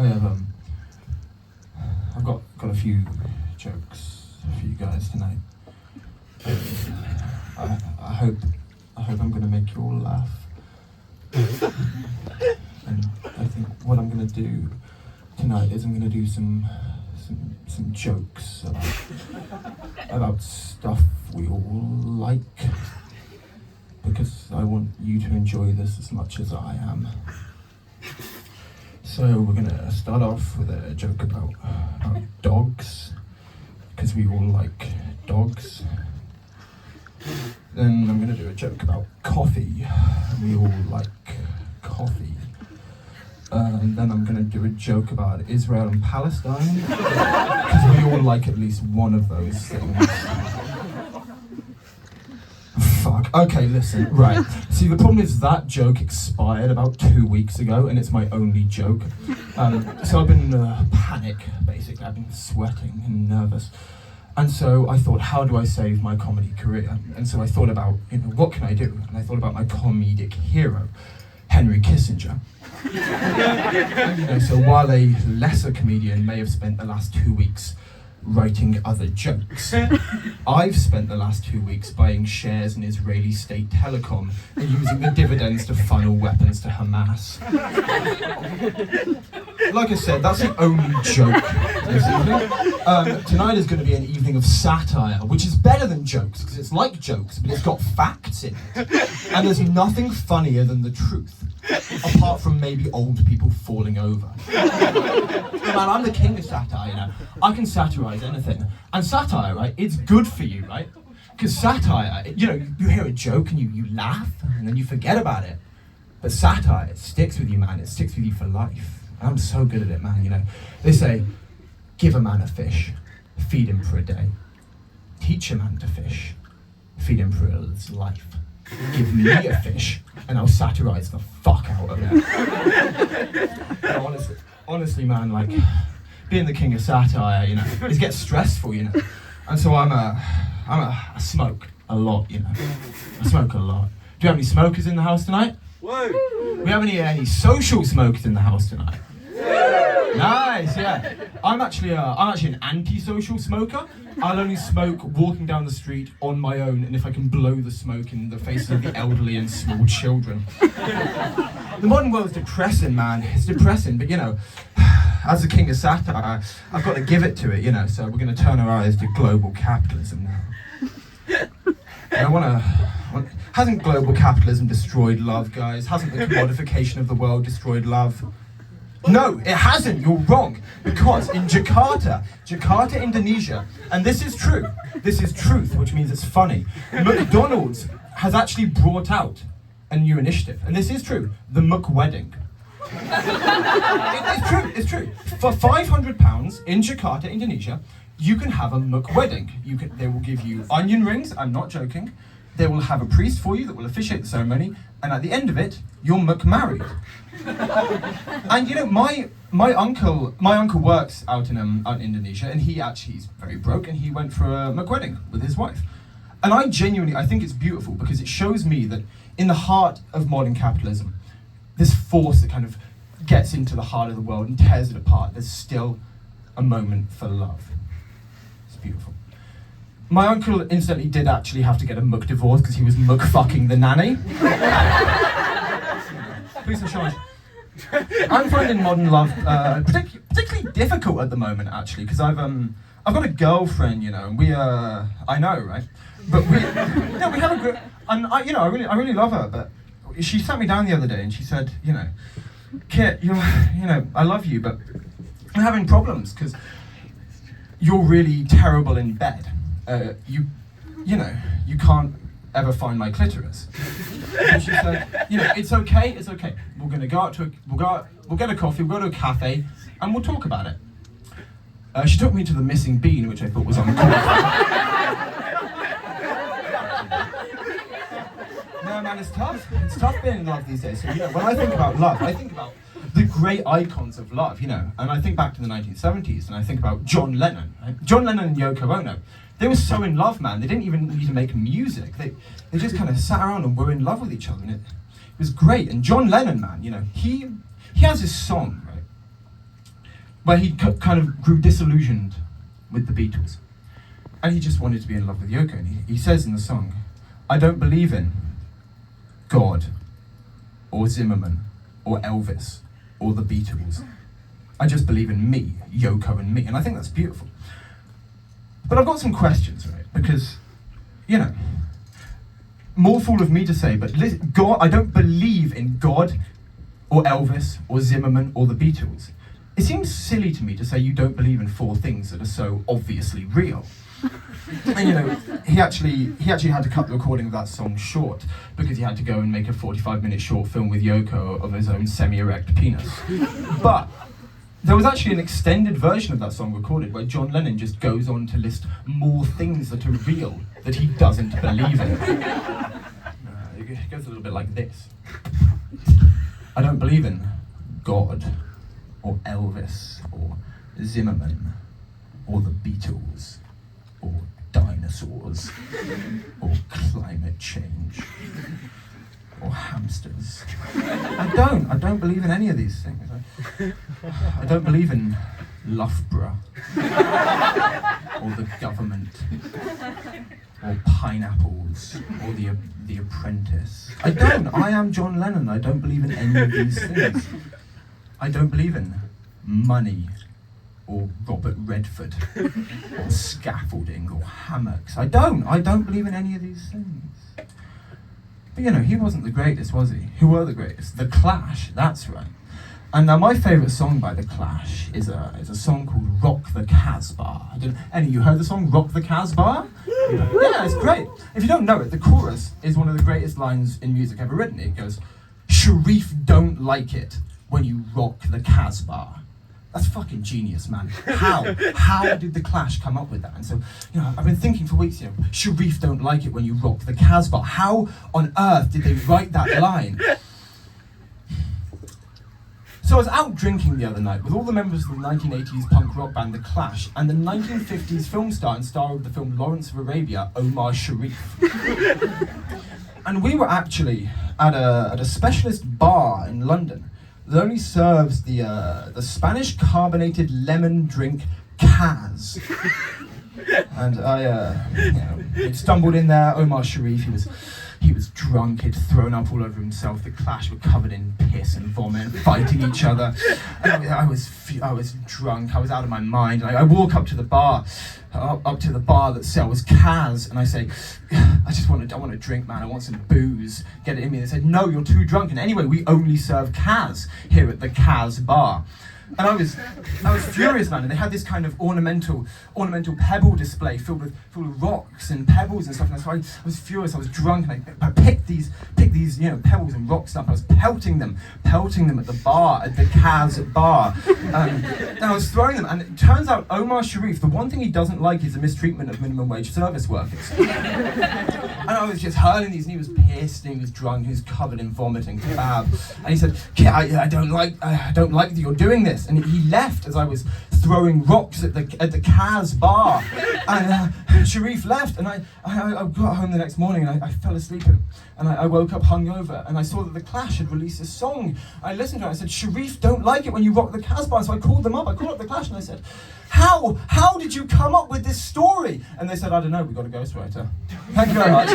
I have I've got a few jokes for you guys tonight. I hope I'm gonna make you all laugh. And I think what I'm gonna do tonight is I'm gonna do some jokes about stuff we all like, because I want you to enjoy this as much as I am. So we're gonna start off with a joke about dogs, because we all like dogs. Then I'm gonna do a joke about coffee. We all like coffee. And then I'm gonna do a joke about Israel and Palestine, because we all like at least one of those things. Fuck. Okay, listen. Right. See, the problem is that joke expired about 2 weeks ago, and it's my only joke. So I've been panic, basically. I've been sweating and nervous. And so I thought, how do I save my comedy career? And so I thought about, what can I do? And I thought about my comedic hero, Henry Kissinger. So while a lesser comedian may have spent the last 2 weeks writing other jokes, I've spent the last 2 weeks buying shares in Israeli state telecom and using the dividends to funnel weapons to Hamas. Like I said, that's the only joke this evening. Tonight is going to be an evening of satire, which is better than jokes, because it's like jokes, but it's got facts in it. And there's nothing funnier than the truth, apart from maybe old people falling over. Man, I'm the king of satire, I can satirize anything. And satire, right, it's good for you, right? Because satire, you hear a joke and you laugh, and then you forget about it. But satire, it sticks with you, man. It sticks with you for life. And I'm so good at it, man, They say, give a man a fish, feed him for a day. Teach a man to fish, feed him for his life. Give me a fish, and I'll satirize the fuck out of it. Honestly, man, being the king of satire, it gets stressful, And so I smoke a lot, I smoke a lot. Do you have any smokers in the house tonight? Whoa. We have any social smokers in the house tonight? Nice, yeah. I'm actually an anti-social smoker. I'll only smoke walking down the street on my own, and if I can blow the smoke in the faces of the elderly and small children. The modern world's depressing, man. It's depressing, but as the king of satire, I've got to give it to it, so we're going to turn our eyes to global capitalism now. And hasn't global capitalism destroyed love, guys? Hasn't the commodification of the world destroyed love? No, it hasn't. You're wrong. Because in Jakarta, Indonesia, and this is true, this is truth, which means it's funny, McDonald's has actually brought out a new initiative, and this is true, the McWedding. It's true. For £500 in Jakarta, Indonesia, you can have a McWedding. They will give you onion rings, I'm not joking. They will have a priest for you that will officiate the ceremony, and at the end of it, you're McMarried. And my uncle works out in Indonesia, and he's very broke, and he went for a McWedding with his wife. And I think it's beautiful, because it shows me that in the heart of modern capitalism, this force that kind of gets into the heart of the world and tears it apart, there's still a moment for love. It's beautiful. My uncle incidentally did actually have to get a muck divorce because he was muck fucking the nanny. Please don't. I'm finding modern love particularly difficult at the moment, actually, because I've got a girlfriend, and we I know, right? But we have a group, and I really love her, but she sat me down the other day and she said, Kit, I love you, but I'm having problems because you're really terrible in bed. You can't ever find my clitoris. And she said, it's okay. We're gonna we'll get a coffee, we'll go to a cafe, and we'll talk about it. She took me to the missing bean, which I thought was uncalled. No, man, it's tough. It's tough being in love these days. So, when I think about love, I think about the great icons of love, and I think back to the 1970s, and I think about John Lennon. Right? John Lennon and Yoko Ono. They were so in love, man. They didn't even need to make music. They just kind of sat around and were in love with each other, and it was great. And John Lennon, man, he has this song, right? where he kind of grew disillusioned with the Beatles. And he just wanted to be in love with Yoko. And he says in the song, I don't believe in God or Zimmerman or Elvis or the Beatles. I just believe in me, Yoko and me. And I think that's beautiful. But I've got some questions, right? Because, you know, more fool of me to say, but God, I don't believe in God or Elvis or Zimmerman or the Beatles. It seems silly to me to say you don't believe in four things that are so obviously real. And you know, he actually had to cut the recording of that song short because he had to go and make a 45-minute short film with Yoko of his own semi-erect penis. But there was actually an extended version of that song recorded where John Lennon just goes on to list more things that are real that he doesn't believe in. It goes a little bit like this. I don't believe in God, or Elvis, or Zimmerman, or the Beatles, or dinosaurs, or climate change, or hamsters. I don't believe in any of these things. I don't believe in Loughborough, or the government, or pineapples, or the Apprentice. I am John Lennon. I don't believe in any of these things. I don't believe in money, or Robert Redford, or scaffolding, or hammocks. I don't believe in any of these things. But you know, he wasn't the greatest, was he? Who were the greatest? The Clash, that's right. And now my favourite song by The Clash is a song called Rock the Casbah. Any of you heard the song Rock the Casbah? Yeah, it's great. If you don't know it, the chorus is one of the greatest lines in music ever written. It goes, Sharif don't like it when you rock the Casbah. That's fucking genius, man. How did The Clash come up with that? And so, you know, I've been thinking for weeks, you know, Sharif don't like it when you rock the Casbah. How on earth did they write that line? So I was out drinking the other night with all the members of the 1980s punk rock band The Clash and the 1950s film star and star of the film Lawrence of Arabia, Omar Sharif. And we were actually at a specialist bar in London that only serves the Spanish carbonated lemon drink Kaz. And I stumbled in there. Omar Sharif, he was drunk, he'd thrown up all over himself. The Clash were covered in piss and vomit, fighting each other. And I was drunk, I was out of my mind. And I walk up to the bar that sells Kaz, and I say, I want a drink, man, I want some booze, get it in me. They said, no, you're too drunk. And anyway, we only serve Kaz here at the Kaz bar. And I was furious, man. And they had this kind of ornamental pebble display filled with rocks and pebbles and stuff. And so I was furious. I was drunk, and I picked these pebbles and rocks up. I was pelting them at the bar, at the Kaz bar. And I was throwing them. And it turns out Omar Sharif, the one thing he doesn't like is the mistreatment of minimum wage service workers. And I was just hurling these, and he was pissed, and he was drunk, he was covered in vomit and kebab. And he said, I don't like that you're doing this. And he left as I was throwing rocks at the Kaz bar. And Sharif left, and I got home the next morning, and I fell asleep, and I woke up hungover, and I saw that The Clash had released a song. I listened to it, I said, Sharif don't like it when you rock the Kaz bar. So I called them up, I called up The Clash, and I said, how did you come up with this story? And they said, I don't know, we've got a ghostwriter. Thank you very much.